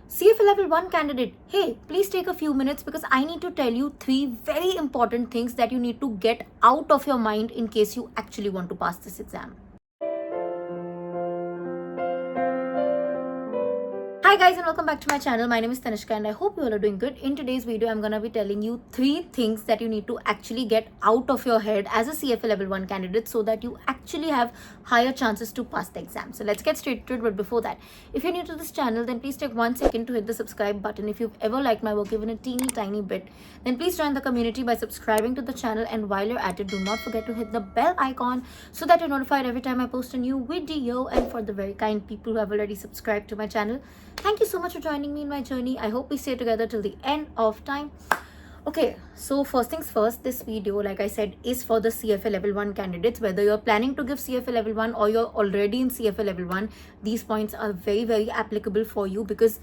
CFA Level 1 candidate, hey, please take a few minutes because I need to tell you 3 very important things that you need to get out of your mind in case you actually want to pass this exam. Hi guys and welcome back to my channel. My name is Tanishka and I hope you all are doing good. In today's video, I'm gonna be telling you 3 things that you need to actually get out of your head as a CFA Level 1 candidate so that you actually have higher chances to pass the exam. So let's get straight to it. But before that, if you're new to this channel, then please take 1 second to hit the subscribe button. If you've ever liked my work even a teeny tiny bit, then please join the community by subscribing to the channel. And while you're at it, do not forget to hit the bell icon so that you're notified every time I post a new video. And for the very kind people who have already subscribed to my channel, thank you so much for joining me in my journey. I hope we stay together till the end of time. Okay, so first things first, this video, like I said, is for the CFA Level 1 candidates. Whether you're planning to give CFA Level 1 or you're already in CFA Level 1, these points are very, very applicable for you because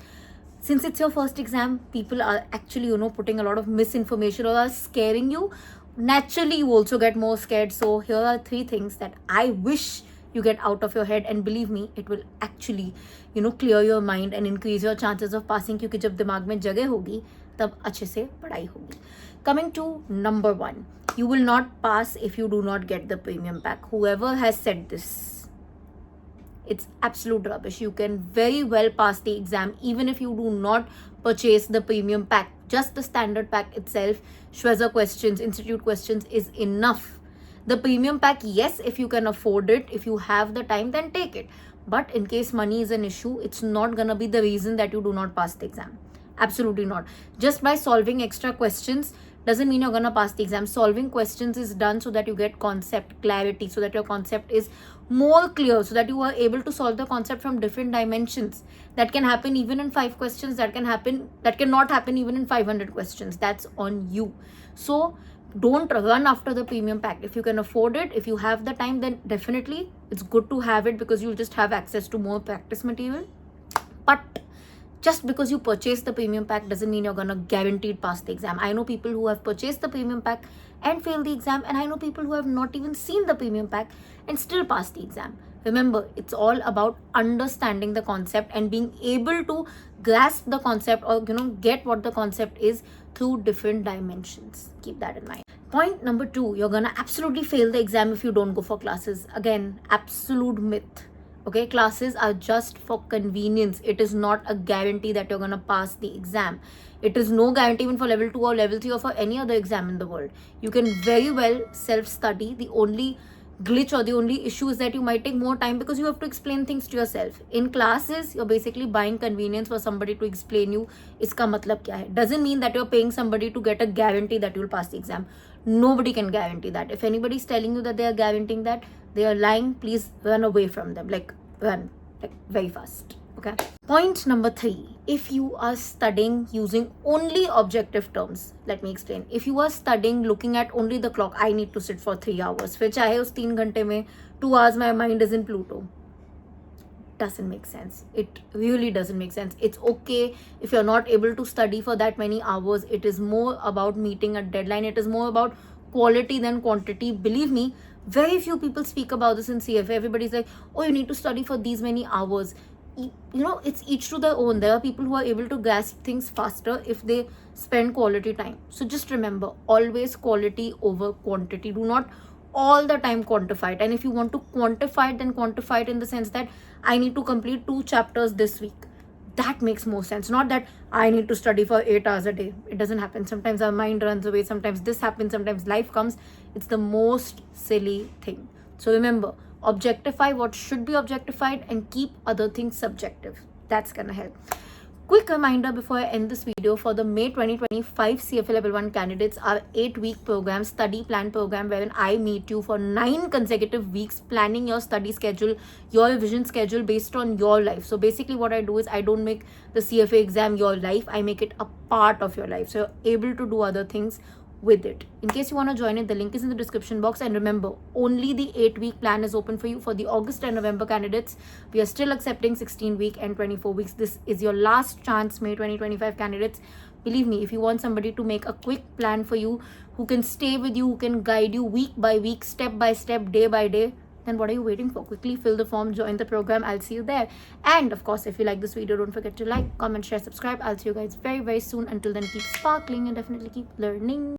since it's your first exam, people are actually, putting a lot of misinformation or are scaring you. Naturally, you also get more scared. So here are 3 things that I wish you get out of your head, and believe me, it will actually clear your mind and increase your chances of passing, क्योंकि जब दिमाग में जगह होगी तब अच्छे से पढ़ाई होगी. Coming to number 1, you will not pass if you do not get the premium pack. Whoever has said this, it's absolute rubbish. You can very well pass the exam even if you do not purchase the premium pack. Just the standard pack itself, Schwezer questions, institute questions is enough. The premium pack, yes, if you can afford it, if you have the time, then take it. But in case money is an issue, it's not gonna be the reason that you do not pass the exam. Absolutely not. Just by solving extra questions doesn't mean you're gonna pass the exam. Solving questions is done so that you get concept clarity, so that your concept is more clear, so that you are able to solve the concept from different dimensions. That can happen even in 5 questions, that cannot happen even in 500 questions. That's on you. So don't run after the premium pack. If you can afford it, if you have the time, then definitely it's good to have it because you'll just have access to more practice material. But just because you purchase the premium pack doesn't mean you're gonna guaranteed pass the exam. I know people who have purchased the premium pack and failed the exam, and I know people who have not even seen the premium pack and still pass the exam. Remember, it's all about understanding the concept and being able to grasp the concept or get what the concept is through different dimensions. Keep that in mind. Point number 2, you're gonna absolutely fail the exam if you don't go for classes. Again, absolute myth. Okay, classes are just for convenience. It is not a guarantee that you're gonna pass the exam. It is no guarantee even for level 2 or level 3 or for any other exam in the world. You can very well self-study. The only glitch or the only issue is that you might take more time because you have to explain things to yourself. In classes, you're basically buying convenience for somebody to explain you iska matlab kya hai. Doesn't mean that you're paying somebody to get a guarantee that you'll pass the exam. Nobody can guarantee that. If anybody is telling you that they are guaranteeing that, they are lying. Please run away from them. Run very fast. Okay. Point number 3, if you are studying using only objective terms, let me explain. If you are studying looking at only the clock, I need to sit for 3 hours, फिर चाहे उस 3 घंटे में 2 hours my mind is in Pluto, doesn't make sense. It really doesn't make sense. It's okay if you're not able to study for that many hours. It is more about meeting a deadline. It is more about quality than quantity. Believe me, very few people speak about this in CFA. Everybody's like, oh, you need to study for these many hours. It's each to their own. There are people who are able to grasp things faster if they spend quality time. So just remember, always quality over quantity. Do not all the time quantify it. And if you want to quantify it, then quantify it in the sense that I need to complete 2 chapters this week. That makes more sense. Not that I need to study for 8 hours a day. It doesn't happen. Sometimes our mind runs away. Sometimes this happens. Sometimes life comes. It's the most silly thing. So remember, objectify what should be objectified and keep other things subjective. That's gonna help. Quick reminder before I end this video, for the May 2025 CFA Level 1 candidates, our 8-week program, study plan program, wherein I meet you for 9 consecutive weeks, planning your study schedule, your revision schedule based on your life. So basically what I do is I don't make the CFA exam your life, I make it a part of your life. So you're able to do other things with it. In case you want to join it, the link is in the description box. And remember, only the 8-week plan is open for you. For the August and November candidates, we are still accepting 16-week and 24 weeks. This is your last chance, May 2025 candidates. Believe me, if you want somebody to make a quick plan for you, who can stay with you, who can guide you week by week, step by step, day by day, then what are you waiting for? Quickly fill the form, join the program. I'll see you there. And of course, if you like this video, don't forget to like, comment, share, subscribe. I'll see you guys very, very soon. Until then, keep sparkling and definitely keep learning.